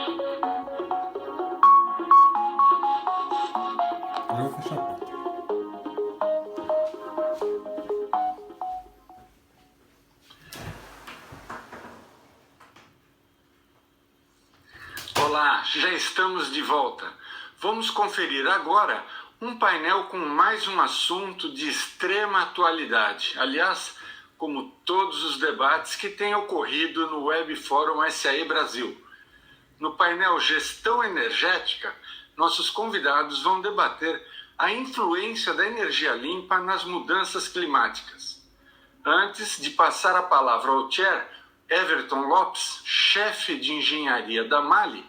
Agora eu vou fechar a porta. Olá, já estamos de volta. Vamos conferir agora um painel com mais um assunto de extrema atualidade. Aliás, como todos os debates que têm ocorrido no Web Fórum SAE Brasil. No painel Gestão Energética, nossos convidados vão debater a influência da energia limpa nas mudanças climáticas. Antes de passar a palavra ao Chair, Everton Lopes, chefe de engenharia da MALI,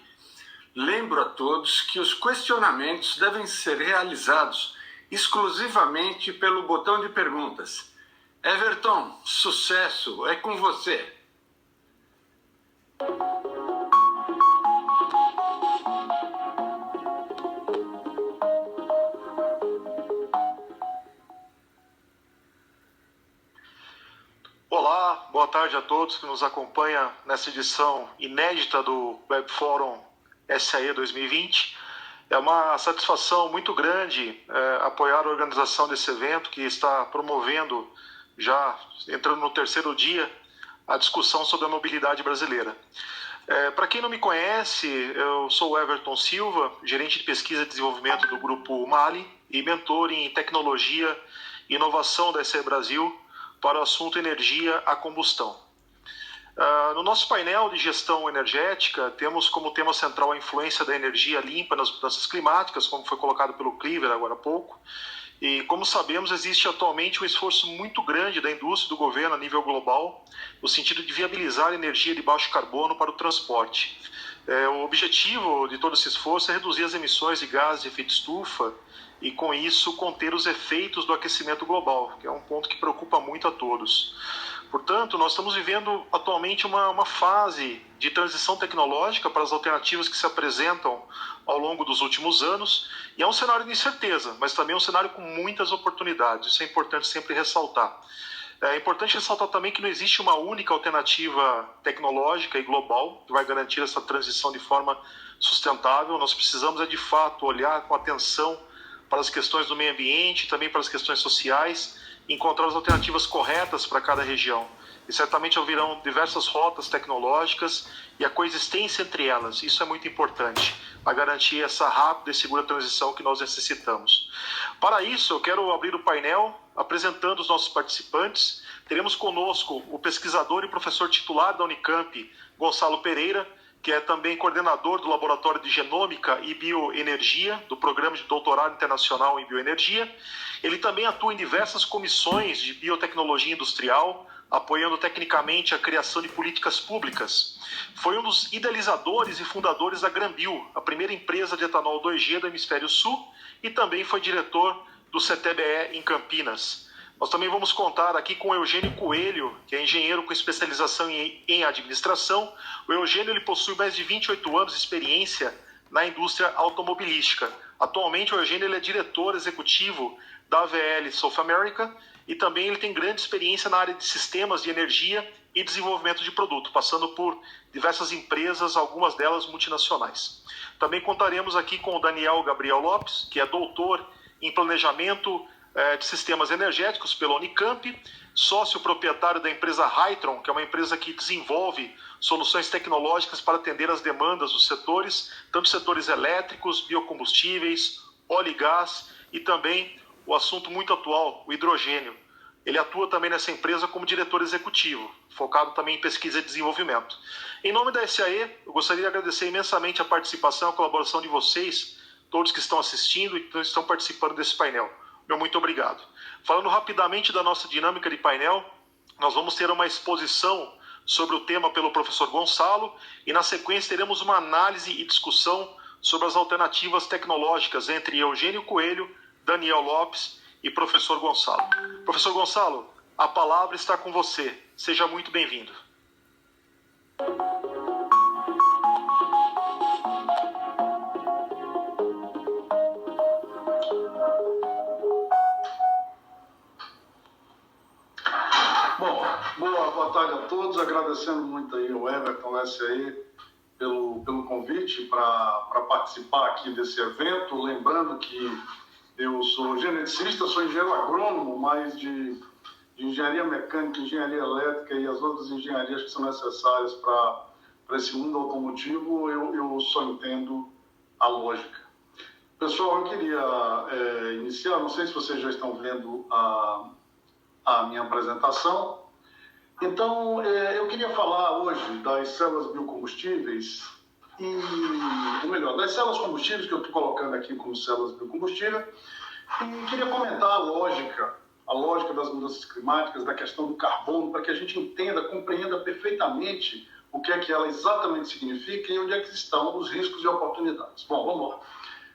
lembro a todos que os questionamentos devem ser realizados exclusivamente pelo botão de perguntas. Everton, sucesso, é com você. Olá, boa tarde a todos que nos acompanham nessa edição inédita do Web Forum SAE 2020. É uma satisfação muito grande apoiar a organização desse evento que está promovendo, já entrando no terceiro dia, a discussão sobre a mobilidade brasileira. Para quem não me conhece, eu sou o Everton Silva, gerente de pesquisa e desenvolvimento do Grupo MALI e mentor em tecnologia e inovação da SAE Brasil para o assunto energia a combustão. No nosso painel de gestão energética, temos como tema central a influência da energia limpa nas mudanças climáticas, como foi colocado pelo Cliver agora há pouco. E, como sabemos, existe atualmente um esforço muito grande da indústria e do governo a nível global, no sentido de viabilizar energia de baixo carbono para o transporte. O objetivo de todo esse esforço é reduzir as emissões de gases de efeito estufa e, com isso, conter os efeitos do aquecimento global, que é um ponto que preocupa muito a todos. Portanto, nós estamos vivendo atualmente uma fase de transição tecnológica para as alternativas que se apresentam ao longo dos últimos anos, e é um cenário de incerteza, mas também um cenário com muitas oportunidades. Isso é importante sempre ressaltar. É importante ressaltar também que não existe uma única alternativa tecnológica e global que vai garantir essa transição de forma sustentável. Nós precisamos, de fato, olhar com atenção para as questões do meio ambiente, também para as questões sociais, e encontrar as alternativas corretas para cada região. E certamente haverão diversas rotas tecnológicas e a coexistência entre elas. Isso é muito importante, para garantir essa rápida e segura transição que nós necessitamos. Para isso, eu quero abrir o painel apresentando os nossos participantes. Teremos conosco o pesquisador e professor titular da Unicamp, Gonçalo Pereira, que é também coordenador do Laboratório de Genômica e Bioenergia, do Programa de Doutorado Internacional em Bioenergia. Ele também atua em diversas comissões de biotecnologia industrial, apoiando tecnicamente a criação de políticas públicas. Foi um dos idealizadores e fundadores da Granbio, a primeira empresa de etanol 2G do Hemisfério Sul, e também foi diretor do CTBE em Campinas. Nós também vamos contar aqui com o Eugênio Coelho, que é engenheiro com especialização em administração. O Eugênio ele possui mais de 28 anos de experiência na indústria automobilística. Atualmente, o Eugênio ele é diretor executivo da AVL South America e também ele tem grande experiência na área de sistemas de energia e desenvolvimento de produto, passando por diversas empresas, algumas delas multinacionais. Também contaremos aqui com o Daniel Gabriel Lopes, que é doutor em planejamento de sistemas energéticos pela Unicamp, sócio proprietário da empresa Hytron, que é uma empresa que desenvolve soluções tecnológicas para atender as demandas dos setores, tanto setores elétricos, biocombustíveis, óleo e gás, e também o assunto muito atual, o hidrogênio. Ele atua também nessa empresa como diretor executivo, focado também em pesquisa e desenvolvimento. Em nome da SAE, eu gostaria de agradecer imensamente a participação e a colaboração de vocês, todos que estão assistindo e que estão participando desse painel. Meu muito obrigado. Falando rapidamente da nossa dinâmica de painel, nós vamos ter uma exposição sobre o tema pelo professor Gonçalo e, na sequência, teremos uma análise e discussão sobre as alternativas tecnológicas entre Eugênio Coelho, Daniel Lopes e professor Gonçalo. Professor Gonçalo, a palavra está com você. Seja muito bem-vindo. Bom, boa tarde a todos, agradecendo muito aí ao Everton SAE pelo convite para participar aqui desse evento. Lembrando que eu sou geneticista, sou engenheiro agrônomo, mas de engenharia mecânica, engenharia elétrica e as outras engenharias que são necessárias para esse mundo automotivo, eu só entendo a lógica. Pessoal, eu queria iniciar, não sei se vocês já estão vendo a minha apresentação. Então, eu queria falar hoje das células biocombustíveis, ou melhor, das células combustíveis que eu estou colocando aqui como células biocombustíveis, e queria comentar a lógica das mudanças climáticas, da questão do carbono, para que a gente entenda, compreenda perfeitamente o que é que ela exatamente significa e onde é que estão os riscos e oportunidades. Bom, vamos lá.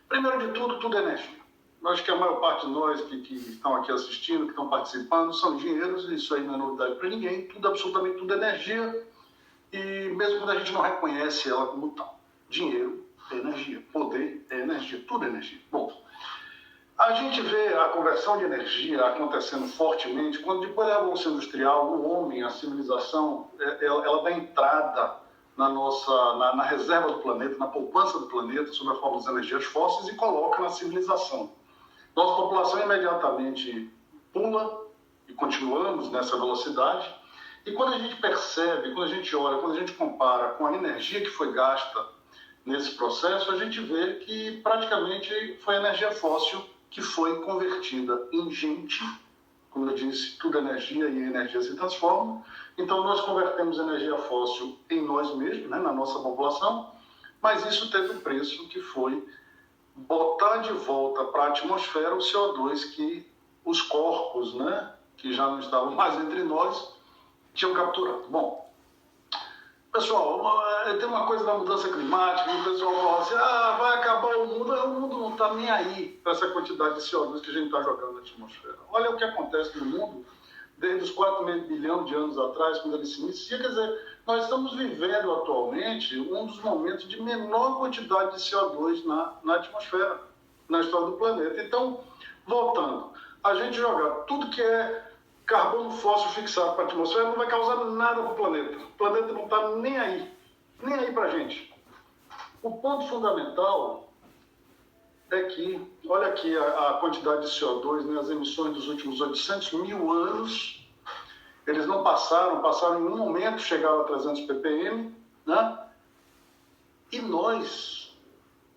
Primeiro de tudo é energia. Eu acho que a maior parte de nós que estão aqui assistindo, que estão participando, são engenheiros, e isso aí não é novidade para ninguém, absolutamente tudo é energia, e mesmo quando a gente não reconhece ela como tal. Dinheiro é energia, poder é energia, tudo é energia. Bom, a gente vê a conversão de energia acontecendo fortemente quando, depois da Revolução Industrial, o homem, a civilização, ela dá entrada na reserva do planeta, na poupança do planeta, sob a forma das energias fósseis, e coloca na civilização. Nossa população imediatamente pula, e continuamos nessa velocidade, e quando a gente percebe, quando a gente olha, quando a gente compara com a energia que foi gasta nesse processo, a gente vê que praticamente foi a energia fóssil que foi convertida em gente. Como eu disse, tudo é energia e a energia se transforma. Então nós convertemos energia fóssil em nós mesmos, né, na nossa população, mas isso teve um preço, que foi botar de volta para a atmosfera o CO2 que os corpos, né, que já não estavam mais entre nós, tinham capturado. Bom, pessoal, tem uma coisa da mudança climática, e o pessoal fala assim, vai acabar o mundo não está nem aí para essa quantidade de CO2 que a gente está jogando na atmosfera. Olha o que acontece no mundo desde os 4,5 bilhões de anos atrás, quando ele se inicia. Quer dizer, nós estamos vivendo atualmente um dos momentos de menor quantidade de CO2 na atmosfera, na história do planeta. Então, voltando, a gente jogar tudo que é carbono fóssil fixado para a atmosfera não vai causar nada para o planeta. O planeta não está nem aí para a gente. O ponto fundamental é que, olha aqui a quantidade de CO2, né, as emissões dos últimos 800 mil anos, eles não passaram em um momento, chegaram a 300 ppm, né? E nós,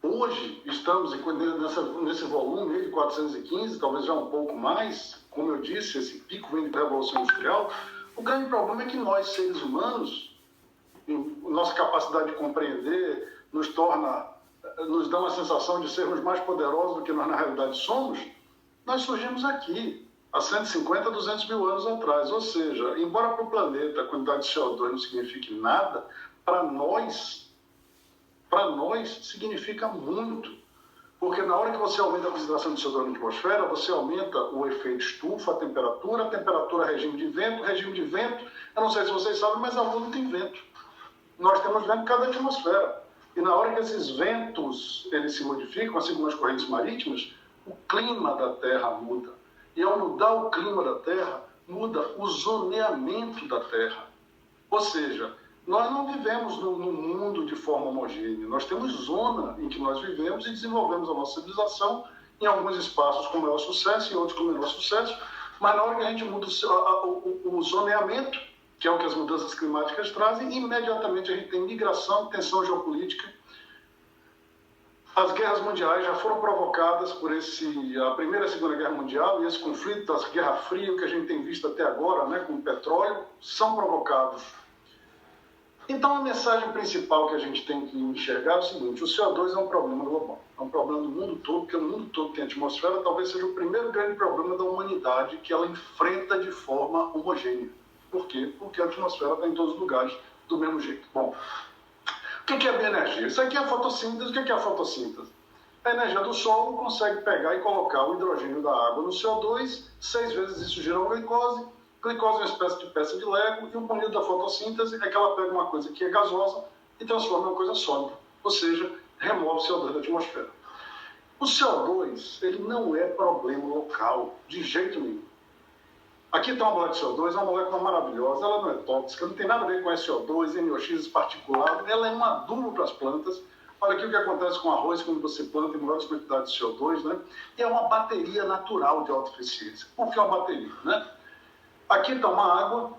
hoje, estamos nesse volume de 415, talvez já um pouco mais. Como eu disse, esse pico vem da Revolução Industrial. O grande problema é que nós, seres humanos, nossa capacidade de compreender nos dá uma sensação de sermos mais poderosos do que nós na realidade somos. Nós surgimos aqui, há 150, 200 mil anos atrás. Ou seja, embora para o planeta a quantidade de CO2 não signifique nada, para nós significa muito. Porque na hora que você aumenta a concentração de CO2 na atmosfera, você aumenta o efeito estufa, a temperatura, regime de vento, eu não sei se vocês sabem, mas a Lua não tem vento. Nós temos vento em cada atmosfera. E na hora que esses ventos eles se modificam, assim como as correntes marítimas, o clima da Terra muda. E ao mudar o clima da Terra, muda o zoneamento da Terra. Ou seja, nós não vivemos no mundo de forma homogênea. Nós temos zona em que nós vivemos e desenvolvemos a nossa civilização em alguns espaços com maior sucesso e outros com menor sucesso. Mas na hora que a gente muda o zoneamento, que é o que as mudanças climáticas trazem, imediatamente a gente tem migração, tensão geopolítica. As guerras mundiais já foram provocadas por a Primeira e a Segunda Guerra Mundial, e esse conflito da Guerra Fria, que a gente tem visto até agora, né, com o petróleo, são provocados. Então a mensagem principal que a gente tem que enxergar é o seguinte: o CO2 é um problema global, é um problema do mundo todo, porque o mundo todo tem atmosfera, talvez seja o primeiro grande problema da humanidade que ela enfrenta de forma homogênea. Por quê? Porque a atmosfera está em todos os lugares do mesmo jeito. Bom, o que é a bioenergia? Isso aqui é a fotossíntese. O que é a fotossíntese? A energia do Sol consegue pegar e colocar o hidrogênio da água no CO2, 6 vezes isso gera uma glicose. Glicose é uma espécie de peça de Lego, e o bonito da fotossíntese é que ela pega uma coisa que é gasosa e transforma em uma coisa sólida, ou seja, remove o CO2 da atmosfera. O CO2 ele não é problema local, de jeito nenhum. Aqui tem uma molécula de CO2, é uma molécula maravilhosa, ela não é tóxica, não tem nada a ver com SO2, NOx particulado, ela é um adubo para as plantas. Olha aqui o que acontece com arroz quando você planta em maiores quantidades de CO2, né? E é uma bateria natural de alta eficiência. Por que uma bateria, né? Aqui está uma água,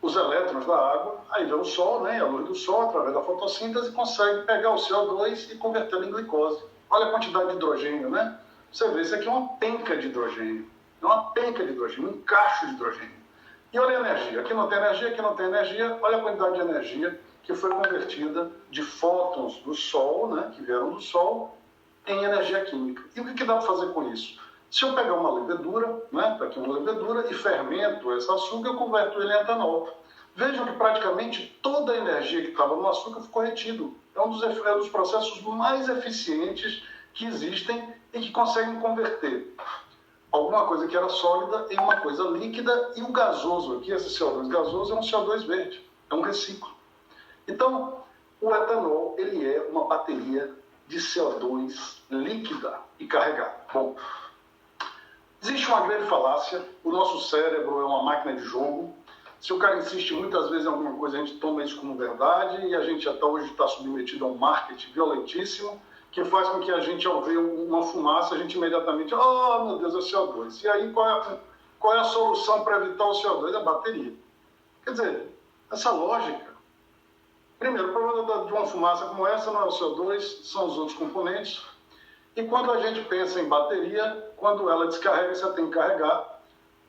os elétrons da água, aí vem o sol, né? A luz do sol, através da fotossíntese, consegue pegar o CO2 e convertê-lo em glicose. Olha a quantidade de hidrogênio, né? Você vê, isso aqui é uma penca de hidrogênio. É uma penca de hidrogênio, um cacho de hidrogênio. E olha a energia. Aqui não tem energia, aqui não tem energia. Olha a quantidade de energia que foi convertida de fótons do Sol, né, que vieram do Sol, em energia química. E o que dá para fazer com isso? Se eu pegar uma levedura, né, tá aqui uma levedura, e fermento esse açúcar, eu converto ele em etanol. Vejam que praticamente toda a energia que estava no açúcar ficou retido. É um dos processos mais eficientes que existem e que conseguem converter alguma coisa que era sólida em uma coisa líquida, e o gasoso aqui, esse CO2 gasoso, é um CO2 verde, é um reciclo. Então, o etanol, ele é uma bateria de CO2 líquida e carregada. Bom, existe uma grande falácia, o nosso cérebro é uma máquina de jogo. Se o cara insiste muitas vezes em alguma coisa, a gente toma isso como verdade, e a gente até hoje está submetido a um marketing violentíssimo, que faz com que a gente, ao ver uma fumaça, a gente imediatamente, oh, meu Deus, é CO2. E aí, qual é a solução para evitar o CO2? É a bateria. Quer dizer, essa lógica... Primeiro, o problema de uma fumaça como essa não é o CO2, são os outros componentes. E quando a gente pensa em bateria, quando ela descarrega, você tem que carregar.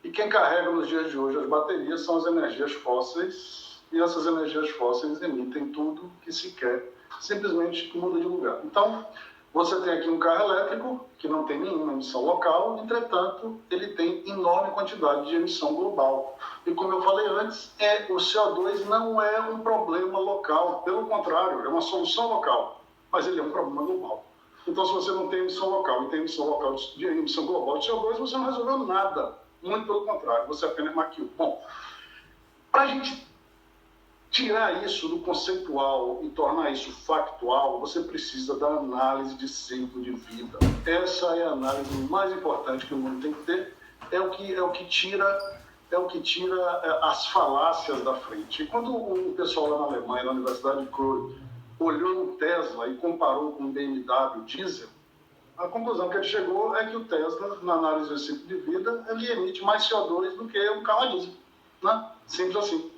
E quem carrega nos dias de hoje as baterias são as energias fósseis. E essas energias fósseis emitem tudo que se quer, simplesmente muda de lugar. Então, você tem aqui um carro elétrico que não tem nenhuma emissão local, entretanto, ele tem enorme quantidade de emissão global. E como eu falei antes, o CO2 não é um problema local, pelo contrário, é uma solução local, mas ele é um problema global. Então, se você não tem emissão local e tem emissão local de emissão global de CO2, você não resolveu nada, muito pelo contrário, você apenas maquiou. Bom, para a gente tirar isso do conceitual e tornar isso factual, você precisa da análise de ciclo de vida. Essa é a análise mais importante que o mundo tem que ter, é o que tira as falácias da frente. E quando o pessoal lá na Alemanha, na Universidade de Köln, olhou o Tesla e comparou com o BMW diesel, a conclusão que ele chegou é que o Tesla, na análise do ciclo de vida, ele emite mais CO2 do que um carro a diesel, né? Simples assim.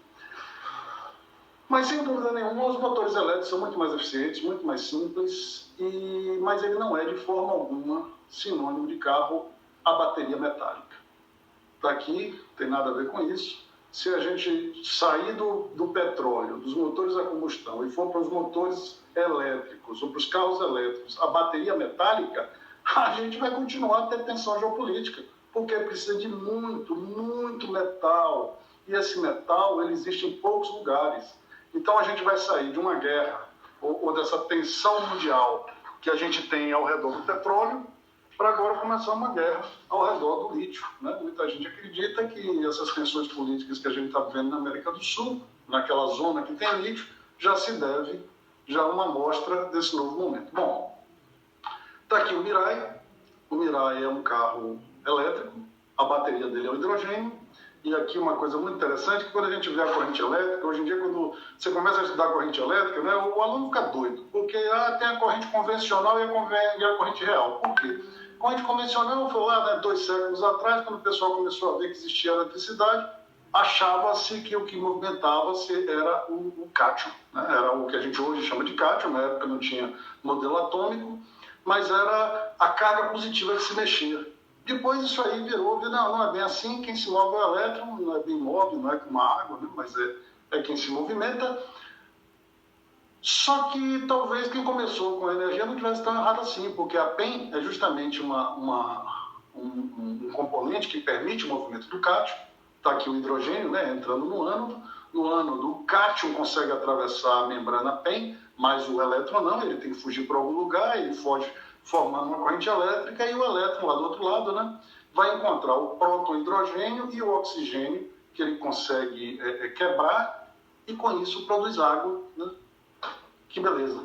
Mas, sem dúvida nenhuma, os motores elétricos são muito mais eficientes, muito mais simples, mas ele não é, de forma alguma, sinônimo de carro a bateria metálica. Está aqui, tem nada a ver com isso. Se a gente sair do petróleo, dos motores a combustão, e for para os motores elétricos, ou para os carros elétricos, a bateria metálica, a gente vai continuar a ter tensão geopolítica, porque precisa de muito, muito metal. E esse metal, ele existe em poucos lugares. Então a gente vai sair de uma guerra, ou dessa tensão mundial que a gente tem ao redor do petróleo, para agora começar uma guerra ao redor do lítio, né? Muita gente acredita que essas tensões políticas que a gente está vendo na América do Sul, naquela zona que tem lítio, já se deve a uma amostra desse novo momento. Bom, está aqui o Mirai. O Mirai é um carro elétrico, a bateria dele é o hidrogênio. E aqui uma coisa muito interessante, que quando a gente vê a corrente elétrica, hoje em dia quando você começa a estudar a corrente elétrica, né, o aluno fica doido, porque tem a corrente convencional e a corrente real. Por quê? A corrente convencional foi lá, né, 2 séculos atrás, quando o pessoal começou a ver que existia eletricidade, achava-se que o que movimentava-se era o cátion, né? Era o que a gente hoje chama de cátion, na época não tinha modelo atômico, mas era a carga positiva que se mexia. Depois isso aí virou, não é bem assim, quem se move é o elétron, não é bem móvel, não é como a água, né? Mas é quem se movimenta. Só que talvez quem começou com a energia não tivesse tão errado assim, porque a PEN é justamente um componente que permite o movimento do cátion. Está aqui o hidrogênio, né, entrando no ânodo. O cátion consegue atravessar a membrana PEN, mas o elétron não, ele tem que fugir para algum lugar, ele foge formando uma corrente elétrica, e o elétron lá do outro lado, né, vai encontrar o próton hidrogênio e o oxigênio que ele consegue quebrar, e com isso produz água, né? Que beleza.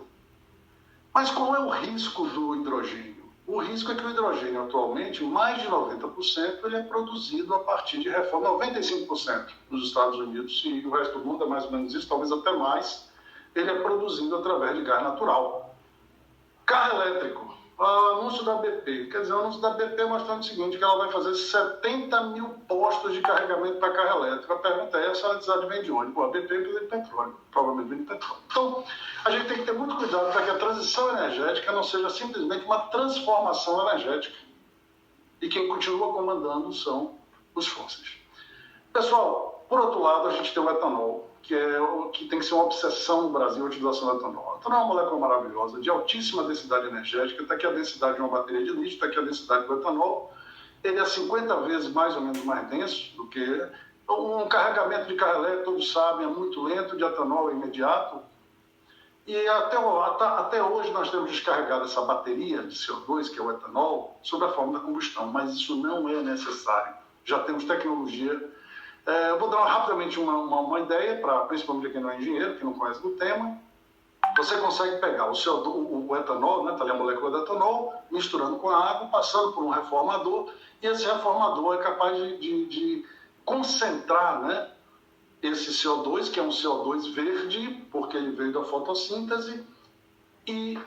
Mas qual é o risco do hidrogênio? O risco é que o hidrogênio, atualmente, mais de 90%, ele é produzido a partir de reforma, 95% nos Estados Unidos, e o resto do mundo é mais ou menos isso, talvez até mais, ele é produzido através de gás natural. Carro elétrico, o anúncio da BP, quer dizer, o anúncio da BP mostrando o seguinte, que ela vai fazer 70 mil postos de carregamento para carro elétrico. A pergunta é essa, ela diz, vem de onde? Pô, a BP vende petróleo, provavelmente vende petróleo. Então, a gente tem que ter muito cuidado para que a transição energética não seja simplesmente uma transformação energética. E quem continua comandando são os fósseis. Pessoal, por outro lado, a gente tem o etanol, que tem que ser uma obsessão no Brasil, a utilização do etanol. O etanol é uma molécula maravilhosa, de altíssima densidade energética, está aqui a densidade de uma bateria de lítio, está aqui a densidade do etanol. Ele é 50 vezes mais ou menos mais denso do que um carregamento de carro elétrico, todos sabem, é muito lento, de etanol é imediato. E até hoje nós temos descarregado essa bateria de CO2, que é o etanol, sob a forma da combustão, mas isso não é necessário. Já temos tecnologia. Eu vou dar rapidamente uma ideia, principalmente quem não é engenheiro, que não conhece do tema. Você consegue pegar o etanol, está ali a molécula do etanol, misturando com a água, passando por um reformador, e esse reformador é capaz de concentrar, né, esse CO2, que é um CO2 verde, porque ele veio da fotossíntese, e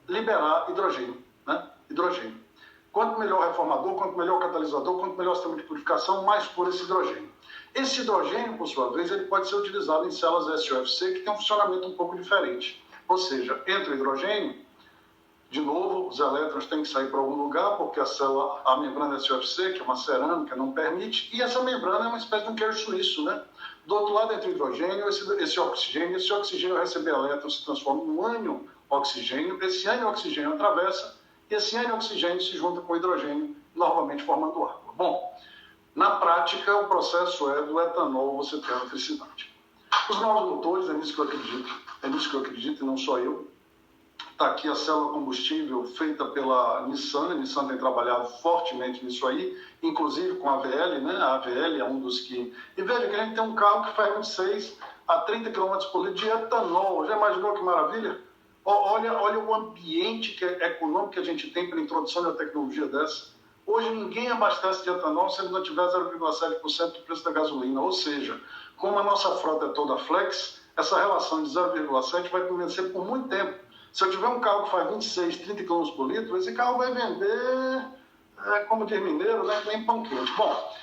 liberar hidrogênio, né? Hidrogênio. Quanto melhor o reformador, quanto melhor o catalisador, quanto melhor o sistema de purificação, mais puro esse hidrogênio. Esse hidrogênio, por sua vez, ele pode ser utilizado em células SOFC, que tem um funcionamento um pouco diferente. Ou seja, entra o hidrogênio, de novo, os elétrons têm que sair para algum lugar, porque a membrana SOFC, que é uma cerâmica, não permite, e essa membrana é uma espécie de um queijo suíço, né? Do outro lado entra o hidrogênio, esse oxigênio receber elétrons se transforma em um ânion oxigênio, esse ânion oxigênio atravessa, e esse ânion oxigênio se junta com o hidrogênio, novamente formando água. Bom, na prática, o processo é do etanol você ter eletricidade. Os novos motores, é nisso que eu acredito, e não só eu. Está aqui a célula combustível feita pela Nissan. A Nissan tem trabalhado fortemente nisso aí, inclusive com a AVL, né? A AVL é um dos que... E veja que a gente tem um carro que faz 26 a 30 km por litro de etanol. Já imaginou que maravilha? Olha o ambiente econômico que a gente tem para a introdução de uma tecnologia dessa. Hoje ninguém abastece de etanol se ele não tiver 0,7% do preço da gasolina. Ou seja, como a nossa frota é toda flex, essa relação de 0,7 vai convencer por muito tempo. Se eu tiver um carro que faz 26, 30 km por litro, esse carro vai vender, como diz mineiro, né, que nem pão quente. Bom,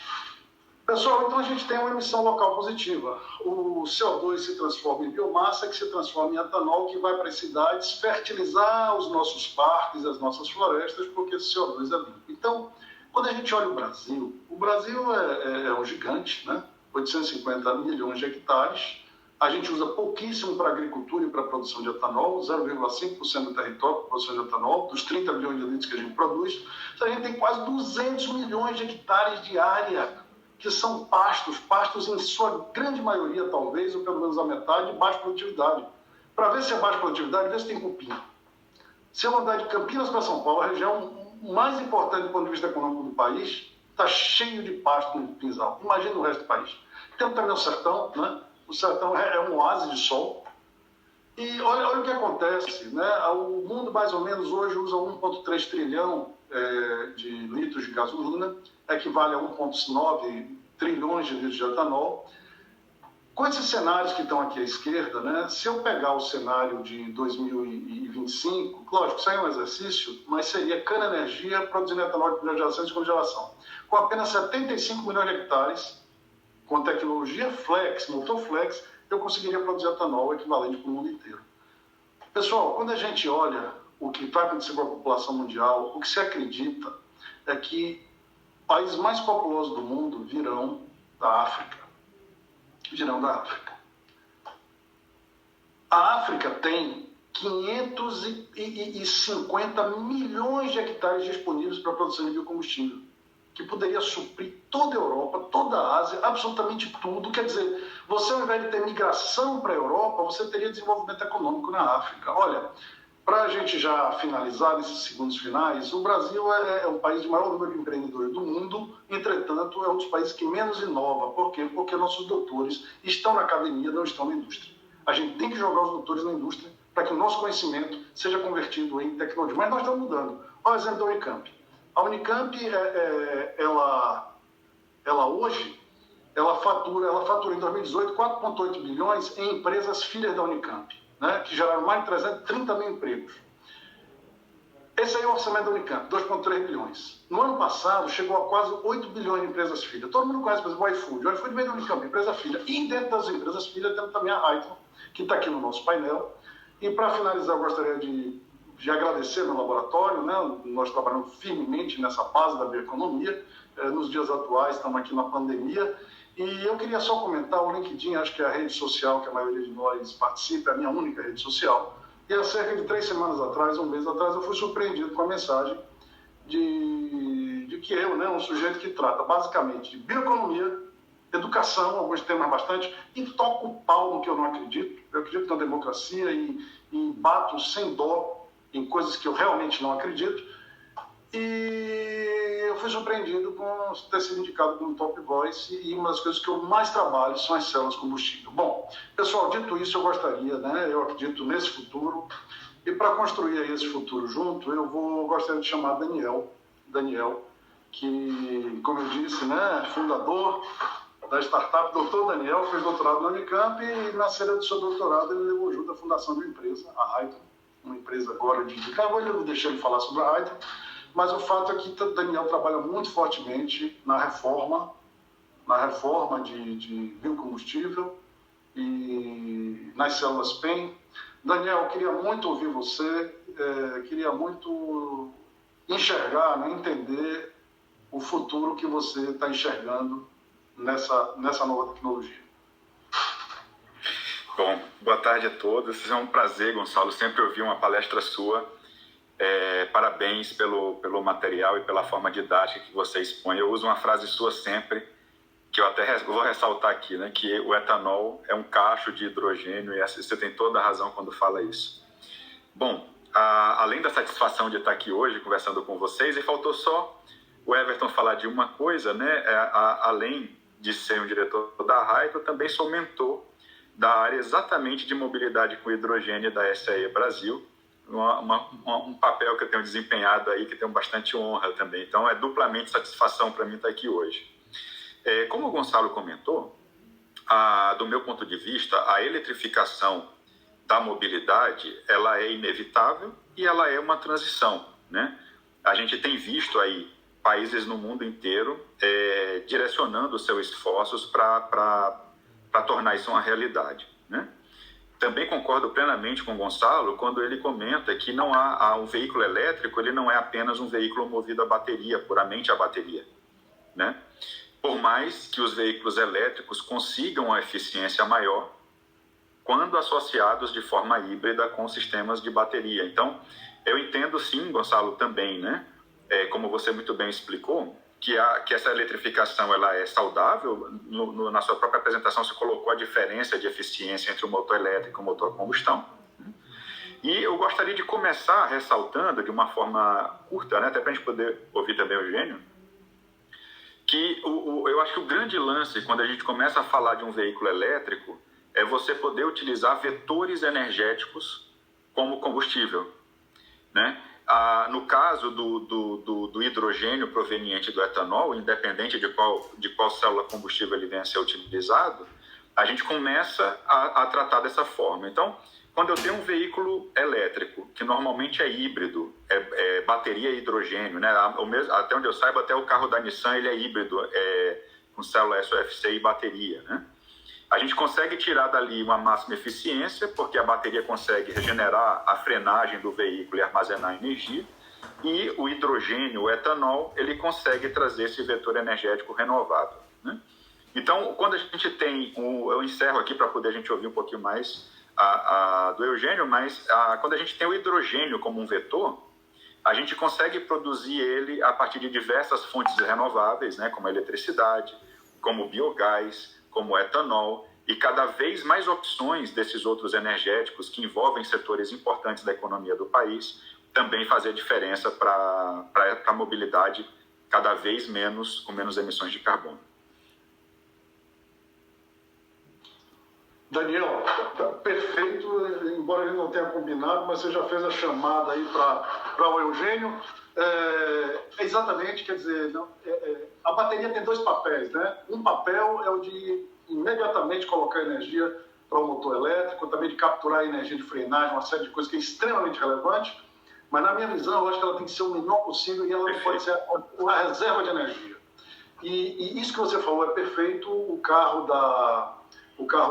pessoal, então a gente tem uma emissão local positiva. O CO2 se transforma em biomassa, que se transforma em etanol, que vai para as cidades fertilizar os nossos parques, as nossas florestas, porque esse CO2 é limpo. Então, quando a gente olha o Brasil é um gigante, né? 850 milhões de hectares. A gente usa pouquíssimo para agricultura e para a produção de etanol, 0,5% do território para produção de etanol, dos 30 milhões de litros que a gente produz. Então, a gente tem quase 200 milhões de hectares de área, que são pastos em sua grande maioria, talvez, ou pelo menos a metade, de baixa produtividade. Para ver se é baixa produtividade, vê se tem cupim. Se eu andar de Campinas para São Paulo, a região mais importante do ponto de vista econômico do país, está cheio de pasto no cupinzal. Imagina o resto do país. Tem também o sertão, né? O sertão é um oásis de sol. E olha o que acontece, né? O mundo, mais ou menos, hoje usa 1,3 trilhão de litros de gasolina, equivale a 1,9 trilhões de litros de etanol. Com esses cenários que estão aqui à esquerda, né? Se eu pegar o cenário de 2025, lógico, isso aí é um exercício, mas seria cana-energia produzindo etanol de primeira geração e segunda geração. Com apenas 75 milhões de hectares, com tecnologia flex, motor flex, eu conseguiria produzir etanol equivalente para o mundo inteiro. Pessoal, quando a gente olha o que vai acontecer com a população mundial, o que se acredita é que países mais populosos do mundo virão da África. A África tem 550 milhões de hectares disponíveis para a produção de biocombustível, que poderia suprir toda a Europa, toda a Ásia, absolutamente tudo. Quer dizer, você, ao invés de ter migração para a Europa, você teria desenvolvimento econômico na África. Olha, para a gente já finalizar nesses segundos finais, o Brasil é o país de maior número de empreendedores do mundo, entretanto, é um dos países que menos inova. Por quê? Porque nossos doutores estão na academia, não estão na indústria. A gente tem que jogar os doutores na indústria para que o nosso conhecimento seja convertido em tecnologia. Mas nós estamos mudando. Olha o exemplo da Unicamp. A Unicamp, ela hoje, ela fatura em 2018 4,8 bilhões em empresas filhas da Unicamp, né, que geraram mais de 330 mil empregos. Esse aí é o orçamento da Unicamp, 2,3 bilhões. No ano passado, chegou a quase 8 bilhões de empresas filhas. Todo mundo conhece, por exemplo, o iFood. O iFood veio da Unicamp, empresa filha. E dentro das empresas filhas temos também a Raytheon, que está aqui no nosso painel. E para finalizar, eu gostaria de agradecer meu laboratório, né? Nós trabalhamos firmemente nessa base da bioeconomia. Nos dias atuais, estamos aqui na pandemia. E eu queria só comentar o LinkedIn, acho que é a rede social que a maioria de nós participa, é a minha única rede social. E há cerca de 3 semanas atrás, um mês atrás, eu fui surpreendido com a mensagem de que eu, né, um sujeito que trata basicamente de bioeconomia, educação, alguns temas bastante, e toco o pau no que eu não acredito. Eu acredito na democracia e bato sem dó em coisas que eu realmente não acredito. E eu fui surpreendido com ter sido indicado como Top Voice, e uma das coisas que eu mais trabalho são as células combustível. Bom, pessoal, dito isso, eu gostaria, né, eu acredito nesse futuro, e para construir aí esse futuro junto, gostaria de chamar Daniel, que, como eu disse, né, fundador da startup, doutor Daniel, fez doutorado na Unicamp, e na série do seu doutorado ele levou junto à fundação de uma empresa, a Raytheon, uma empresa agora de carro. Eu deixei ele falar sobre a Raytheon. Mas o fato é que o Daniel trabalha muito fortemente na reforma de biocombustível e nas células PEM. Daniel, eu queria muito ouvir você, queria muito enxergar, né, entender o futuro que você está enxergando nessa nova tecnologia. Bom, boa tarde a todos. É um prazer, Gonçalo, sempre ouvir uma palestra sua. Parabéns pelo material e pela forma didática que você expõe. Eu uso uma frase sua sempre, que eu até vou ressaltar aqui, né, que o etanol é um cacho de hidrogênio, e você tem toda a razão quando fala isso. Bom, além da satisfação de estar aqui hoje conversando com vocês, e faltou só o Everton falar de uma coisa, né, além de ser um diretor da Raytheon, eu também sou mentor da área exatamente de mobilidade com hidrogênio da SAE Brasil, um papel que eu tenho desempenhado aí, que tenho bastante honra também. Então, é duplamente satisfação para mim estar aqui hoje. Como o Gonçalo comentou, do meu ponto de vista, a eletrificação da mobilidade, ela é inevitável e ela é uma transição, né? A gente tem visto aí países no mundo inteiro direcionando seus esforços para tornar isso uma realidade, né? Também concordo plenamente com o Gonçalo quando ele comenta que não há um veículo elétrico, ele não é apenas um veículo movido a bateria, puramente a bateria, né? Por mais que os veículos elétricos consigam uma eficiência maior quando associados de forma híbrida com sistemas de bateria. Então, eu entendo sim, Gonçalo, também, né? Como você muito bem explicou, que essa eletrificação ela é saudável. Na sua própria apresentação você colocou a diferença de eficiência entre o motor elétrico e o motor a combustão. E eu gostaria de começar ressaltando de uma forma curta, né, até para a gente poder ouvir também o Eugênio, que eu acho que o grande lance quando a gente começa a falar de um veículo elétrico é você poder utilizar vetores energéticos como combustível, né? No caso do hidrogênio proveniente do etanol, independente de qual célula combustível ele venha a ser utilizado, a gente começa a tratar dessa forma. Então, quando eu tenho um veículo elétrico, que normalmente é híbrido, bateria e hidrogênio, né? Até onde eu saiba, até o carro da Nissan ele é híbrido, com célula SOFC e bateria, né? A gente consegue tirar dali uma máxima eficiência, porque a bateria consegue regenerar a frenagem do veículo e armazenar energia, e o hidrogênio, o etanol, ele consegue trazer esse vetor energético renovável, né? Então, quando a gente tem, eu encerro aqui para poder a gente ouvir um pouquinho mais do Eugênio, mas quando a gente tem o hidrogênio como um vetor, a gente consegue produzir ele a partir de diversas fontes renováveis, né, como a eletricidade, como o biogás, como o etanol, e cada vez mais opções desses outros energéticos que envolvem setores importantes da economia do país, também fazer diferença para a mobilidade cada vez com menos emissões de carbono. Daniel, perfeito, embora ele não tenha combinado, mas você já fez a chamada aí para o Eugênio. Exatamente, quer dizer, a bateria tem 2 papéis, né? Um papel é o de imediatamente colocar energia para o motor elétrico, também de capturar a energia de frenagem, uma série de coisas que é extremamente relevante, mas na minha visão, eu acho que ela tem que ser o menor possível e ela não pode ser a reserva de energia. E isso que você falou é perfeito. O carro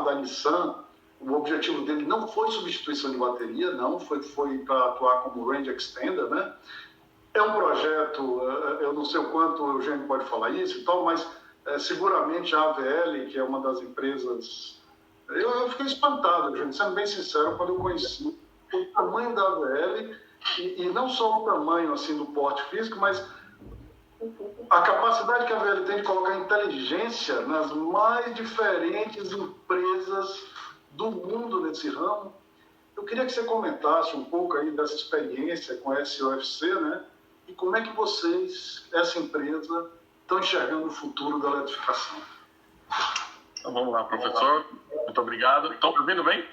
da Nissan, o objetivo dele não foi substituição de bateria, não, foi para atuar como range extender, né? É um projeto, eu não sei o quanto o Eugênio pode falar isso e tal, mas seguramente a AVL, que é uma das empresas... Eu fiquei espantado, Eugênio, sendo bem sincero, quando eu conheci o tamanho da AVL, e não só o tamanho assim, do porte físico, mas a capacidade que a AVL tem de colocar inteligência nas mais diferentes empresas do mundo nesse ramo. Eu queria que você comentasse um pouco aí dessa experiência com a SOFC, né? E como é que vocês, essa empresa, estão enxergando o futuro da eletrificação? Então, vamos lá, professor. Muito obrigado. Estão me ouvindo bem?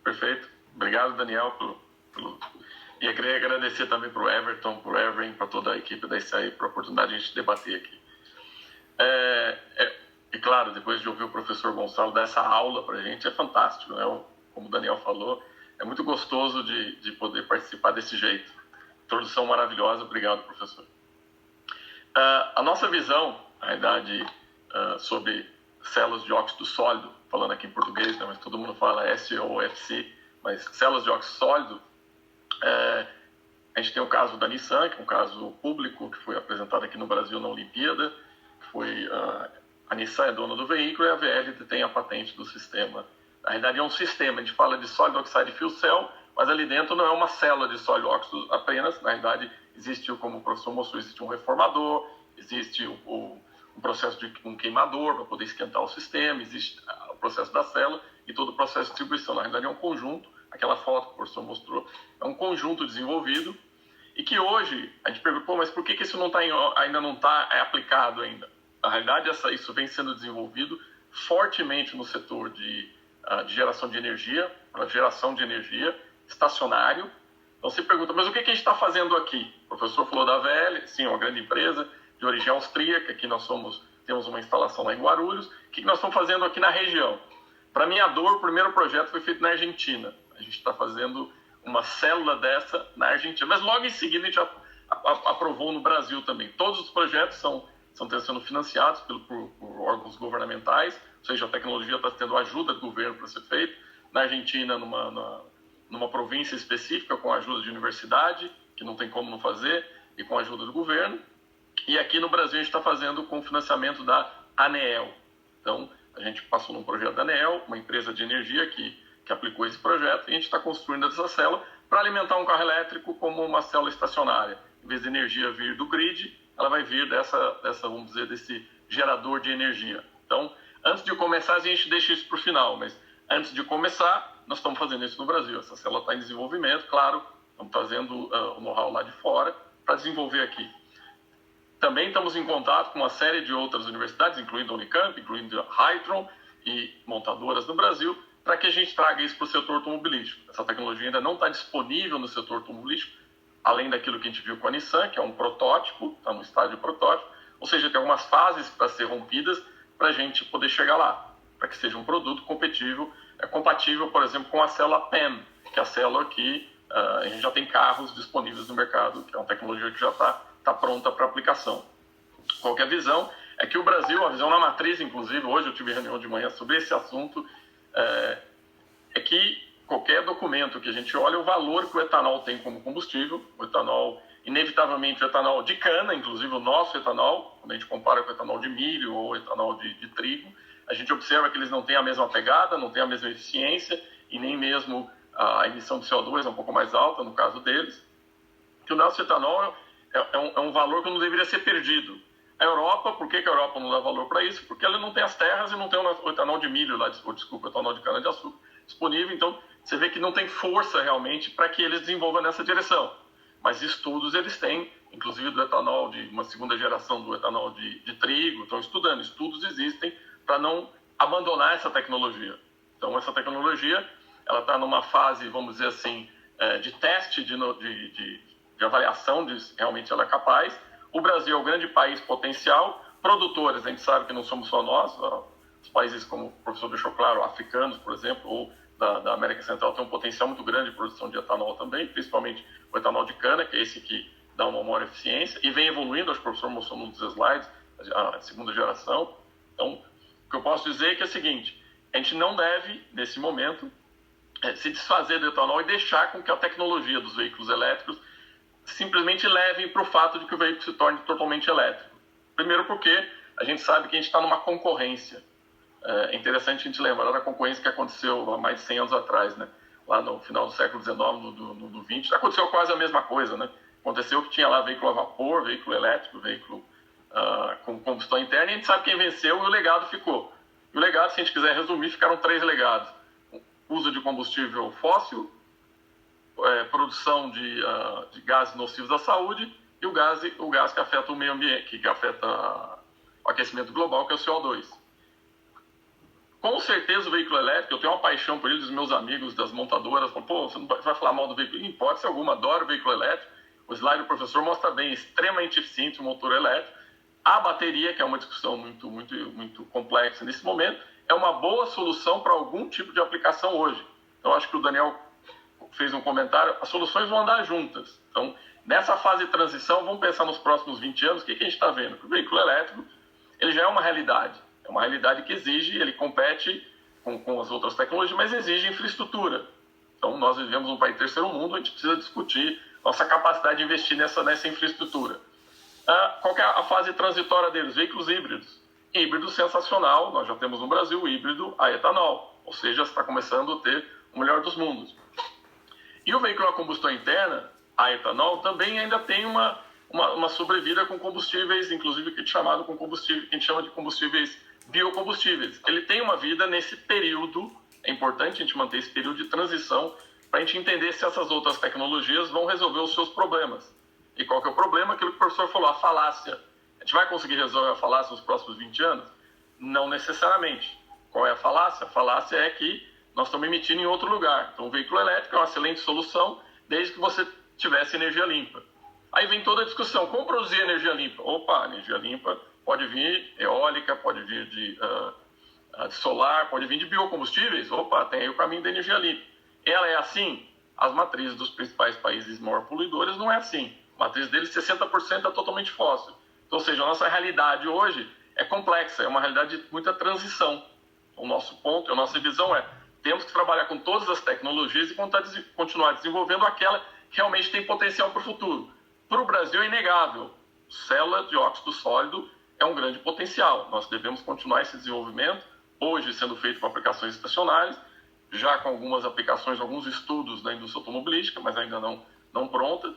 Perfeito. Obrigado, Daniel, E eu queria agradecer também para o Everton, para o Everin, para toda a equipe da ICAI, por a oportunidade de a gente debater aqui. E claro, depois de ouvir o professor Gonçalo dar essa aula para a gente, é fantástico, né? Como o Daniel falou, é muito gostoso de poder participar desse jeito. Introdução maravilhosa, obrigado, professor. A nossa visão, na verdade, sobre células de óxido sólido, falando aqui em português, né, mas todo mundo fala SOFC, mas células de óxido sólido, a gente tem o caso da Nissan, que é um caso público que foi apresentado aqui no Brasil na Olimpíada, que foi a Nissan é dona do veículo e a VL tem a patente do sistema. Na realidade é um sistema, a gente fala de Solid Oxide Fuel Cell, mas ali dentro não é uma célula de sólido óxido apenas, na realidade existe, como o professor mostrou, existe um reformador, existe um processo de um queimador para poder esquentar o sistema, existe o processo da célula e todo o processo de distribuição. Na realidade é um conjunto, aquela foto que o professor mostrou, é um conjunto desenvolvido e que hoje a gente perguntou, mas por que isso não ainda não está aplicado ainda? Na realidade isso vem sendo desenvolvido fortemente no setor de geração de energia, para geração de energia estacionário. Então você pergunta, mas o que a gente está fazendo aqui? O professor falou da VL, sim, uma grande empresa de origem austríaca, que nós temos uma instalação lá em Guarulhos. O que nós estamos fazendo aqui na região? Para minha dor, o primeiro projeto foi feito na Argentina. A gente está fazendo uma célula dessa na Argentina, mas logo em seguida a gente aprovou no Brasil também. Todos os projetos estão sendo financiados por órgãos governamentais, ou seja, a tecnologia está tendo ajuda do governo para ser feito. Na Argentina, numa província específica, com a ajuda de universidade, que não tem como não fazer, e com a ajuda do governo. E aqui no Brasil a gente está fazendo com o financiamento da ANEEL. Então, a gente passou num projeto da ANEEL, uma empresa de energia que aplicou esse projeto, e a gente está construindo essa célula para alimentar um carro elétrico como uma célula estacionária. Em vez de energia vir do grid, ela vai vir vamos dizer, desse gerador de energia. Então, antes de começar, a gente deixa isso para o final, mas antes de começar, nós estamos fazendo isso no Brasil. Essa célula está em desenvolvimento, claro, estamos trazendo o know-how lá de fora para desenvolver aqui. Também estamos em contato com uma série de outras universidades, incluindo a Unicamp, incluindo a Hytron e montadoras no Brasil, para que a gente traga isso para o setor automobilístico. Essa tecnologia ainda não está disponível no setor automobilístico, além daquilo que a gente viu com a Nissan, que é um protótipo, está no estágio protótipo, ou seja, tem algumas fases para ser rompidas para a gente poder chegar lá, para que seja um produto compatível, por exemplo, com a célula PEM, que é a célula que a gente já tem carros disponíveis no mercado, que é uma tecnologia que já está pronta para aplicação. Qual que é a visão? É que o Brasil, a visão na matriz, inclusive, hoje eu tive reunião de manhã sobre esse assunto, é que qualquer documento que a gente olha, o valor que o etanol tem como combustível, o etanol, inevitavelmente o etanol de cana, inclusive o nosso etanol, quando a gente compara com o etanol de milho ou etanol de trigo, a gente observa que eles não têm a mesma pegada, não têm a mesma eficiência e nem mesmo a emissão de CO2 é um pouco mais alta no caso deles, que o nosso etanol é um valor que não deveria ser perdido. A Europa, por que a Europa não dá valor para isso? Porque ela não tem as terras e não tem o etanol de milho lá, o etanol de cana-de-açúcar disponível, então você vê que não tem força realmente para que eles desenvolvam nessa direção. Mas estudos eles têm, inclusive do etanol de uma segunda geração do etanol de trigo, estão estudando, estudos existem para não abandonar essa tecnologia. Então, essa tecnologia ela está numa fase, vamos dizer assim, de teste, de avaliação de se realmente ela é capaz. O Brasil é o grande país potencial. Produtores, a gente sabe que não somos só nós, os países como o professor deixou claro, africanos, por exemplo, ou da América Central, tem um potencial muito grande de produção de etanol também, principalmente o etanol de cana, que é esse que dá uma maior eficiência, e vem evoluindo, acho que o professor mostrou num dos slides, a segunda geração. Então, o que eu posso dizer é que é o seguinte, a gente não deve, nesse momento, se desfazer do etanol e deixar com que a tecnologia dos veículos elétricos simplesmente levem para o fato de que o veículo se torne totalmente elétrico. Primeiro porque a gente sabe que a gente está numa concorrência. É interessante a gente lembrar da concorrência que aconteceu há mais de 100 anos atrás, né? Lá no final do século XIX, no XX, aconteceu quase a mesma coisa, né? Aconteceu que tinha lá veículo a vapor, veículo elétrico, veículo com combustão interna, e a gente sabe quem venceu e o legado ficou. E o legado, se a gente quiser resumir, ficaram 3 legados. Uso de combustível fóssil, produção de gases nocivos à saúde e o gás que afeta o meio ambiente, que afeta o aquecimento global, que é o CO2. Com certeza o veículo elétrico, eu tenho uma paixão por ele, dos meus amigos, das montadoras, pô, você não vai falar mal do veículo? Em hipótese alguma, adoro o veículo elétrico. O slide do professor mostra bem, extremamente eficiente o motor elétrico. A bateria, que é uma discussão muito complexa nesse momento, é uma boa solução para algum tipo de aplicação hoje. Então, acho que o Daniel fez um comentário, as soluções vão andar juntas. Então, nessa fase de transição, vamos pensar nos próximos 20 anos, o que a gente está vendo? O veículo elétrico, ele já é uma realidade que exige, ele compete com as outras tecnologias, mas exige infraestrutura. Então, nós vivemos num país de terceiro mundo, a gente precisa discutir nossa capacidade de investir nessa infraestrutura. Qual que é a fase transitória deles? Veículos híbridos. Híbrido sensacional, nós já temos no Brasil o híbrido a etanol, ou seja, está começando a ter o melhor dos mundos. E o veículo a combustão interna, a etanol, também ainda tem uma sobrevida com combustíveis, inclusive que a gente chama de combustíveis biocombustíveis. Ele tem uma vida nesse período, é importante a gente manter esse período de transição para a gente entender se essas outras tecnologias vão resolver os seus problemas. E qual que é o problema? Aquilo que o professor falou, a falácia. A gente vai conseguir resolver a falácia nos próximos 20 anos? Não necessariamente. Qual é a falácia? A falácia é que nós estamos emitindo em outro lugar. Então, o veículo elétrico é uma excelente solução, desde que você tivesse energia limpa. Aí vem toda a discussão, como produzir energia limpa? Opa, energia limpa pode vir eólica, pode vir de solar, pode vir de biocombustíveis. Opa, tem aí o caminho da energia limpa. Ela é assim? As matrizes dos principais países maior poluidores não é assim. A matriz deles, 60% é totalmente fóssil. Então, ou seja, a nossa realidade hoje é complexa, é uma realidade de muita transição. O nosso ponto, a nossa visão é, temos que trabalhar com todas as tecnologias e continuar desenvolvendo aquela que realmente tem potencial para o futuro. Para o Brasil é inegável. Célula de óxido sólido é um grande potencial. Nós devemos continuar esse desenvolvimento, hoje sendo feito com aplicações estacionárias, já com algumas aplicações, alguns estudos da indústria automobilística, mas ainda não pronta.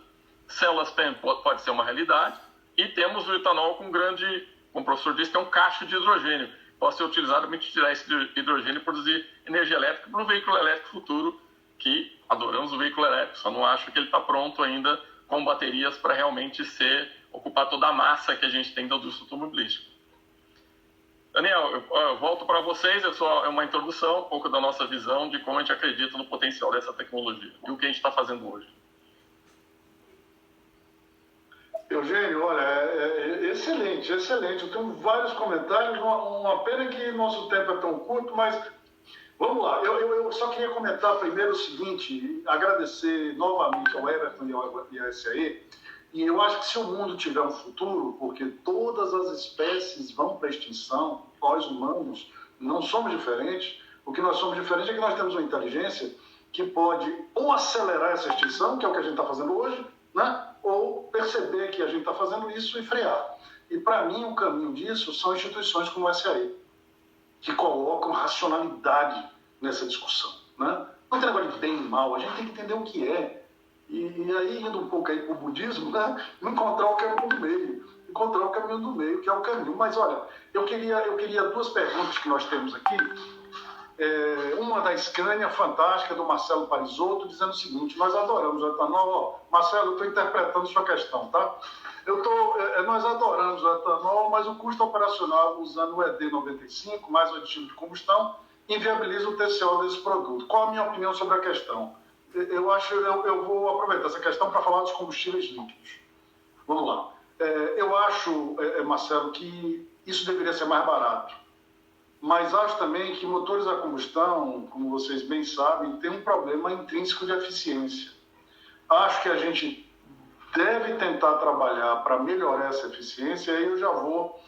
Células PEM pode ser uma realidade. E temos o etanol como o professor disse, que é um cacho de hidrogênio. Pode ser utilizado para tirar esse hidrogênio e produzir energia elétrica para um veículo elétrico futuro, que adoramos o veículo elétrico, só não acho que ele está pronto ainda com baterias para realmente ocupar toda a massa que a gente tem da indústria automobilística. Daniel, eu volto para vocês, é uma introdução, um pouco da nossa visão de como a gente acredita no potencial dessa tecnologia e o que a gente está fazendo hoje. Eugênio, olha, excelente. Eu tenho vários comentários, uma pena que nosso tempo é tão curto, mas vamos lá. Eu só queria comentar primeiro o seguinte, agradecer novamente ao Everton e ao SAE, e eu acho que se o mundo tiver um futuro, porque todas as espécies vão para a extinção, nós humanos não somos diferentes, o que nós somos diferentes é que nós temos uma inteligência que pode ou acelerar essa extinção, que é o que a gente está fazendo hoje, né? Ou perceber que a gente está fazendo isso e frear. E, para mim, o caminho disso são instituições como o SAE, que colocam racionalidade nessa discussão. Né? Não tem negócio de bem e mal, a gente tem que entender o que é. E aí, indo um pouco aí para o budismo, né? Encontrar o caminho do meio, que é o caminho. Mas, olha, eu queria 2 perguntas que nós temos aqui. Uma da Scania, fantástica, do Marcelo Parisotto, dizendo o seguinte: nós adoramos o etanol. Marcelo, eu estou interpretando sua questão, tá? Nós adoramos o etanol, mas o custo operacional usando o ED95, mais o aditivo de combustão, inviabiliza o TCO desse produto. Qual a minha opinião sobre a questão? Eu vou aproveitar essa questão para falar dos combustíveis líquidos. Vamos lá. Eu acho, Marcelo, que isso deveria ser mais barato. Mas acho também que motores a combustão, como vocês bem sabem, tem um problema intrínseco de eficiência. Acho que a gente deve tentar trabalhar para melhorar essa eficiência. Aí eu já vou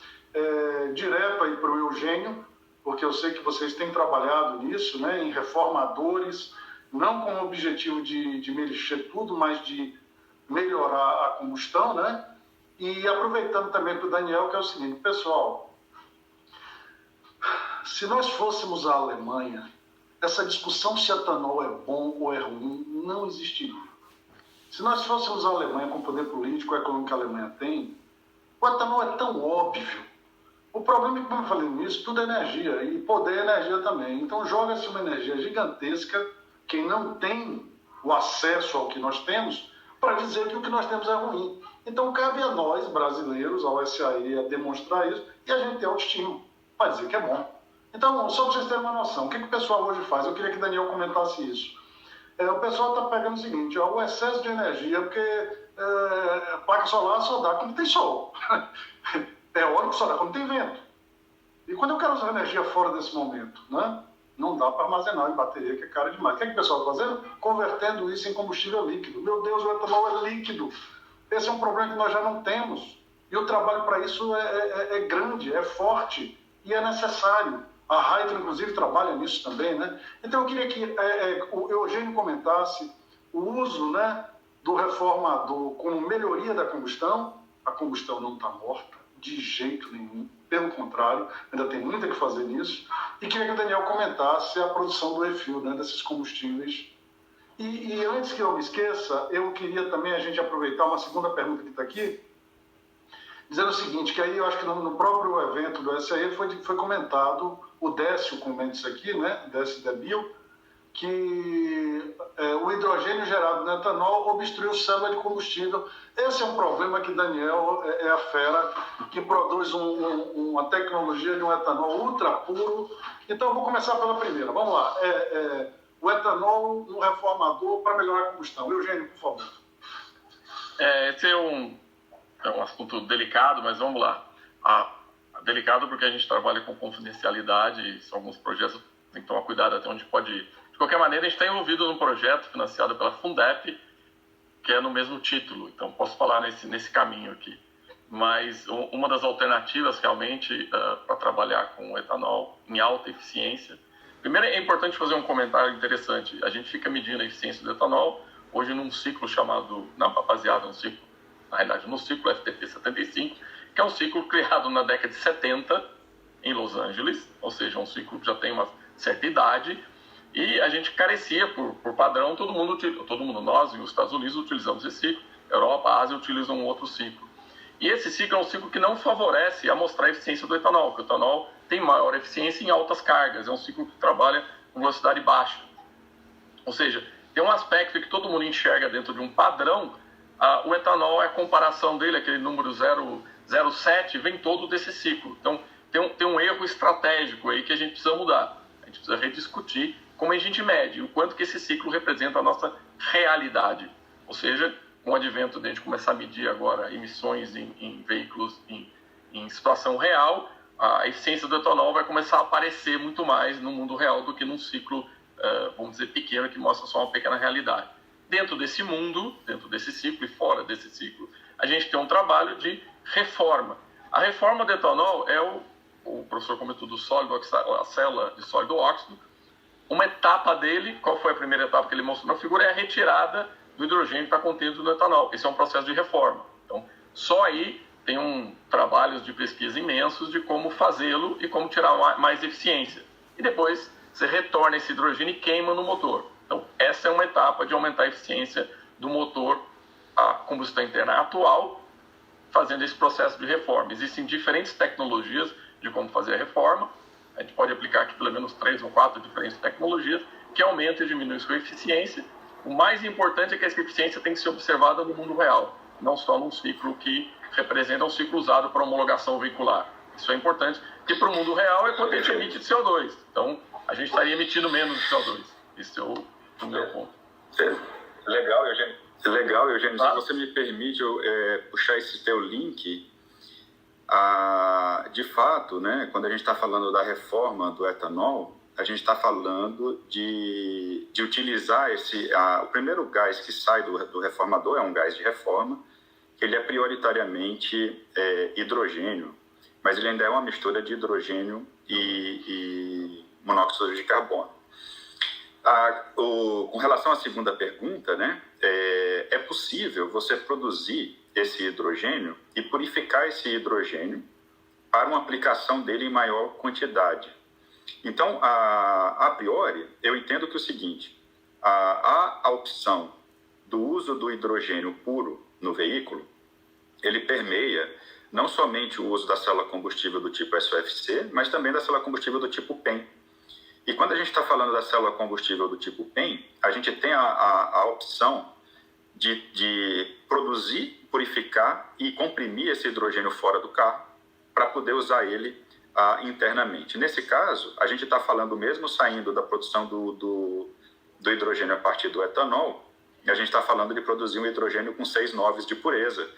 direto aí para o Eugênio, porque eu sei que vocês têm trabalhado nisso, né, em reformadores, não com o objetivo de mexer tudo, mas de melhorar a combustão, né? E aproveitando também para o Daniel, que é o seguinte, pessoal, se nós fôssemos a Alemanha, essa discussão se etanol é bom ou é ruim não existiria. Se nós fôssemos a Alemanha com o poder político e econômico que a Alemanha tem, o etanol é tão óbvio. O problema é que, como eu falei nisso, tudo é energia, e poder é energia também. Então joga-se uma energia gigantesca, quem não tem o acesso ao que nós temos, para dizer que o que nós temos é ruim. Então cabe a nós, brasileiros, ao SAE, a demonstrar isso, e a gente ter autoestima, para dizer que é bom. Então, só para vocês terem uma noção, o que o pessoal hoje faz? Eu queria que o Daniel comentasse isso. O pessoal está pegando o seguinte, o excesso de energia, porque placa solar só dá quando tem sol. Eólico só dá quando tem vento. E quando eu quero usar energia fora desse momento, né? Não dá para armazenar em bateria, que é caro demais. O que o pessoal está fazendo? Convertendo isso em combustível líquido. Meu Deus, o etanol é líquido. Esse é um problema que nós já não temos. E o trabalho para isso é grande, é forte e é necessário. A Hydro, inclusive, trabalha nisso também, né? Então, eu queria que o Eugênio comentasse o uso, né, do reformador como melhoria da combustão. A combustão não está morta, de jeito nenhum. Pelo contrário, ainda tem muito a que fazer nisso. E queria que o Daniel comentasse a produção do e-fuel, né, desses combustíveis. E antes que eu me esqueça, eu queria também a gente aproveitar uma segunda pergunta que está aqui, dizendo o seguinte, que aí eu acho que no próprio evento do SAE foi comentado, o Décio comenta isso aqui, né, Décio Debil, que o hidrogênio gerado no etanol obstruiu célula de combustível. Esse é um problema que Daniel é a fera, que produz uma tecnologia de um etanol ultra puro. Então eu vou começar pela primeira, vamos lá. O etanol no reformador para melhorar a combustão. Eugênio, por favor. Esse é um assunto delicado, mas vamos lá. Delicado porque a gente trabalha com confidencialidade e são alguns projetos, tem que tomar cuidado até onde pode ir. De qualquer maneira, a gente está envolvido num projeto financiado pela Fundep, que é no mesmo título, então posso falar nesse caminho aqui. Mas uma das alternativas realmente para trabalhar com etanol em alta eficiência, primeiro é importante fazer um comentário interessante. A gente fica medindo a eficiência do etanol hoje num ciclo baseado no ciclo FTP-75, que é um ciclo criado na década de 70 em Los Angeles, ou seja, um ciclo que já tem uma certa idade, e a gente carecia, por padrão, todo mundo, nós e os Estados Unidos utilizamos esse ciclo, Europa, a Ásia utilizam um outro ciclo. E esse ciclo é um ciclo que não favorece a mostrar a eficiência do etanol, porque o etanol tem maior eficiência em altas cargas, é um ciclo que trabalha com velocidade baixa. Ou seja, tem um aspecto que todo mundo enxerga dentro de um padrão, o etanol, a comparação dele, aquele número 0,07, vem todo desse ciclo. Então, tem um erro estratégico aí que a gente precisa mudar. A gente precisa rediscutir como a gente mede, o quanto que esse ciclo representa a nossa realidade. Ou seja, com o advento de a gente começar a medir agora emissões em veículos em situação real, a eficiência do etanol vai começar a aparecer muito mais no mundo real do que num ciclo, vamos dizer, pequeno, que mostra só uma pequena realidade. Dentro desse mundo, dentro desse ciclo e fora desse ciclo, a gente tem um trabalho de reforma. A reforma do etanol é o professor comentou do sólido, a célula de sólido óxido. Uma etapa dele, qual foi a primeira etapa que ele mostrou na figura? É a retirada do hidrogênio para contento do etanol. Esse é um processo de reforma. Então, só aí tem trabalhos de pesquisa imensos de como fazê-lo e como tirar mais eficiência. E depois você retorna esse hidrogênio e queima no motor. Então, essa é uma etapa de aumentar a eficiência do motor a combustão interna atual, fazendo esse processo de reforma. Existem diferentes tecnologias de como fazer a reforma. A gente pode aplicar aqui pelo menos 3 ou 4 diferentes tecnologias que aumentam e diminuem sua eficiência. O mais importante é que essa eficiência tem que ser observada no mundo real, não só num ciclo que representa um ciclo usado para homologação veicular. Isso é importante, porque para o mundo real é quanto a gente emite de CO2. Então, a gente estaria emitindo menos de CO2. Esse é o meu ponto. Legal, Eugênio. Legal, Eugênio. Tá. Se você me permite puxar esse teu link, de fato, né, quando a gente está falando da reforma do etanol, a gente está falando de utilizar o primeiro gás que sai do reformador, é um gás de reforma, que ele é prioritariamente hidrogênio, mas ele ainda é uma mistura de hidrogênio e monóxido de carbono. Com relação à segunda pergunta, né, é possível você produzir esse hidrogênio e purificar esse hidrogênio para uma aplicação dele em maior quantidade. Então, a priori, eu entendo que é o seguinte, a opção do uso do hidrogênio puro no veículo, ele permeia não somente o uso da célula combustível do tipo SOFC, mas também da célula combustível do tipo PEM. E quando a gente está falando da célula combustível do tipo PEM, a gente tem a opção de produzir, purificar e comprimir esse hidrogênio fora do carro para poder usar ele internamente. Nesse caso, a gente está falando mesmo saindo da produção do hidrogênio a partir do etanol, a gente está falando de produzir um hidrogênio com 6 noves de pureza.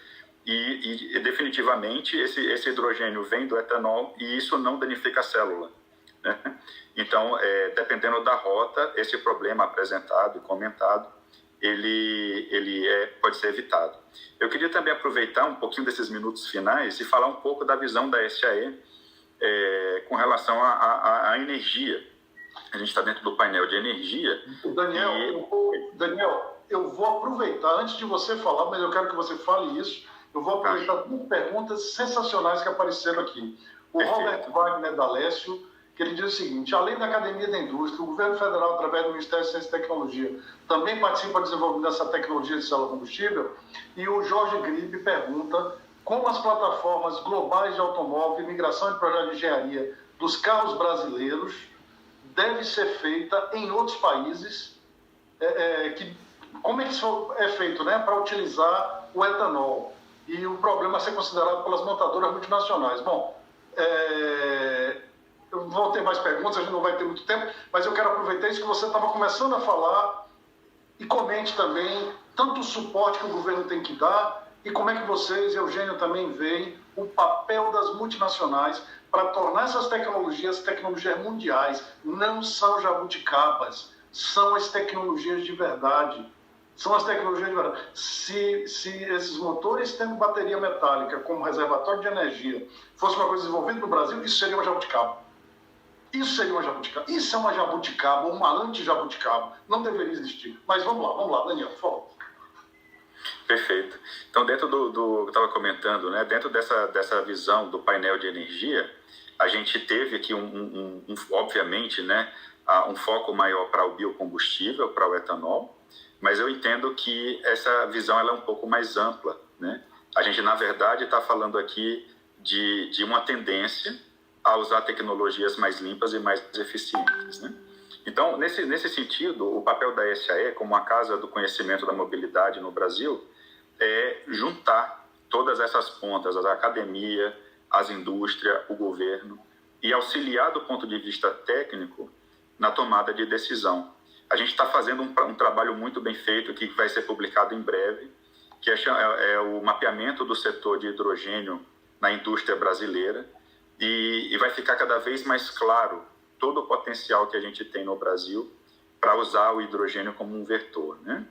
E definitivamente esse hidrogênio vem do etanol e isso não danifica a célula, né? Então, dependendo da rota, esse problema apresentado e comentado, ele pode ser evitado. Eu queria também aproveitar um pouquinho desses minutos finais e falar um pouco da visão da SAE com relação à energia. A gente está dentro do painel de energia. Daniel, eu vou aproveitar, antes de você falar, mas eu quero que você fale isso, eu vou aproveitar duas perguntas sensacionais que apareceram aqui. O Robert Wagner D'Alessio, que ele diz o seguinte: além da Academia da Indústria, o governo federal, através do Ministério de Ciência e Tecnologia, também participa do desenvolvimento dessa tecnologia de célula combustível? E o Jorge Gripe pergunta como as plataformas globais de automóvel, migração e projeto de engenharia dos carros brasileiros deve ser feita em outros países, como é que isso é feito, né, para utilizar o etanol? E o problema a ser considerado pelas montadoras multinacionais. Bom, eu vou ter mais perguntas, a gente não vai ter muito tempo, mas eu quero aproveitar isso que você estava começando a falar e comente também tanto o suporte que o governo tem que dar e como é que vocês, Eugênio, também veem o papel das multinacionais para tornar essas tecnologias mundiais. Não são jabuticabas, são as tecnologias de verdade. São as tecnologias de verdade. Se esses motores tendo bateria metálica como reservatório de energia fosse uma coisa desenvolvida no Brasil, isso seria uma jabuticaba. Isso seria uma jabuticaba. Isso é uma jabuticaba, uma anti-jabuticaba. Não deveria existir. Mas vamos lá, Daniel, por favor. Perfeito. Então, dentro do que eu estava comentando, né, dentro dessa visão do painel de energia, a gente teve aqui, obviamente, né, um foco maior para o biocombustível, para o etanol, mas eu entendo que essa visão ela é um pouco mais ampla, né? A gente, na verdade, está falando aqui de uma tendência a usar tecnologias mais limpas e mais eficientes, né? Então, nesse sentido, o papel da SAE, como a Casa do Conhecimento da Mobilidade no Brasil, é juntar todas essas pontas, a academia, as indústrias, o governo, e auxiliar do ponto de vista técnico na tomada de decisão. A gente está fazendo um trabalho muito bem feito que vai ser publicado em breve, que é o mapeamento do setor de hidrogênio na indústria brasileira, e vai ficar cada vez mais claro todo o potencial que a gente tem no Brasil para usar o hidrogênio como um vetor, né?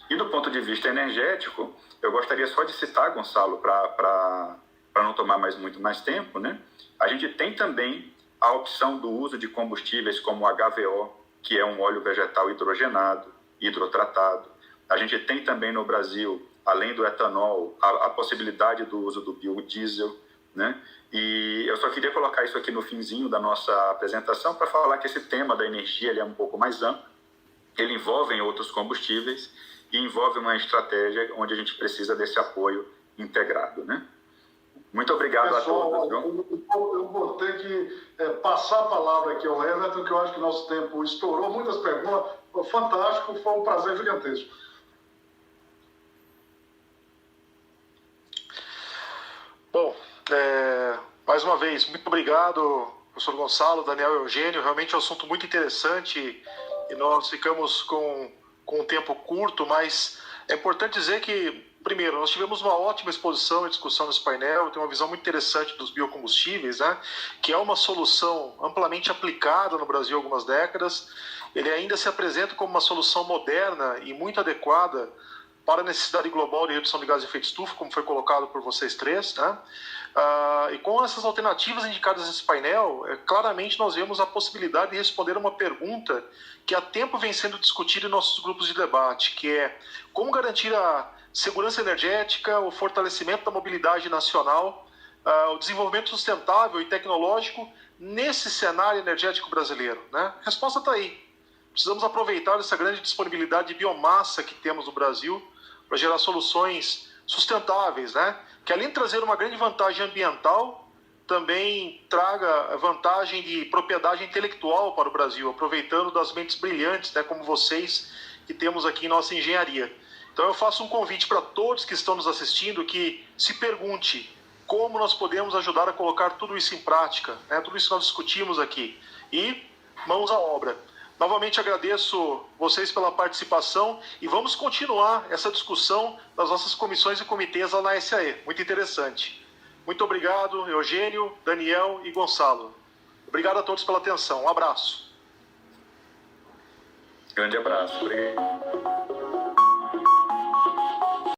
E do ponto de vista energético, eu gostaria só de citar, Gonçalo, para não tomar muito mais tempo, né? A gente tem também a opção do uso de combustíveis como o HVO, que é um óleo vegetal hidrogenado, hidrotratado. A gente tem também no Brasil, além do etanol, a possibilidade do uso do biodiesel, né? E eu só queria colocar isso aqui no finzinho da nossa apresentação para falar que esse tema da energia ele é um pouco mais amplo, ele envolve outros combustíveis e envolve uma estratégia onde a gente precisa desse apoio integrado, né? Muito obrigado a todos. Eu vou ter que passar a palavra aqui ao Everton, que eu acho que nosso tempo estourou. Muitas perguntas, fantástico, foi um prazer gigantesco. Mais uma vez, muito obrigado, professor Gonçalo, Daniel e Eugênio. Realmente é um assunto muito interessante e nós ficamos com um tempo curto, mas é importante dizer que, primeiro, nós tivemos uma ótima exposição e discussão nesse painel, tem uma visão muito interessante dos biocombustíveis, né, que é uma solução amplamente aplicada no Brasil há algumas décadas. Ele ainda se apresenta como uma solução moderna e muito adequada para a necessidade global de redução de gases de efeito estufa, como foi colocado por vocês três, né? E com essas alternativas indicadas nesse painel, claramente nós vemos a possibilidade de responder a uma pergunta que há tempo vem sendo discutida em nossos grupos de debate, que é como garantir a segurança energética, o fortalecimento da mobilidade nacional, o desenvolvimento sustentável e tecnológico nesse cenário energético brasileiro, né? A resposta está aí. Precisamos aproveitar essa grande disponibilidade de biomassa que temos no Brasil para gerar soluções sustentáveis, né? Que além de trazer uma grande vantagem ambiental, também traga vantagem de propriedade intelectual para o Brasil, aproveitando das mentes brilhantes, né, como vocês, que temos aqui em nossa engenharia. Então eu faço um convite para todos que estão nos assistindo que se pergunte como nós podemos ajudar a colocar tudo isso em prática, né? Tudo isso que nós discutimos aqui. E mãos à obra. Novamente agradeço vocês pela participação e vamos continuar essa discussão das nossas comissões e comitês lá na SAE. Muito interessante. Muito obrigado, Eugênio, Daniel e Gonçalo. Obrigado a todos pela atenção. Um abraço. Grande abraço. Obrigado.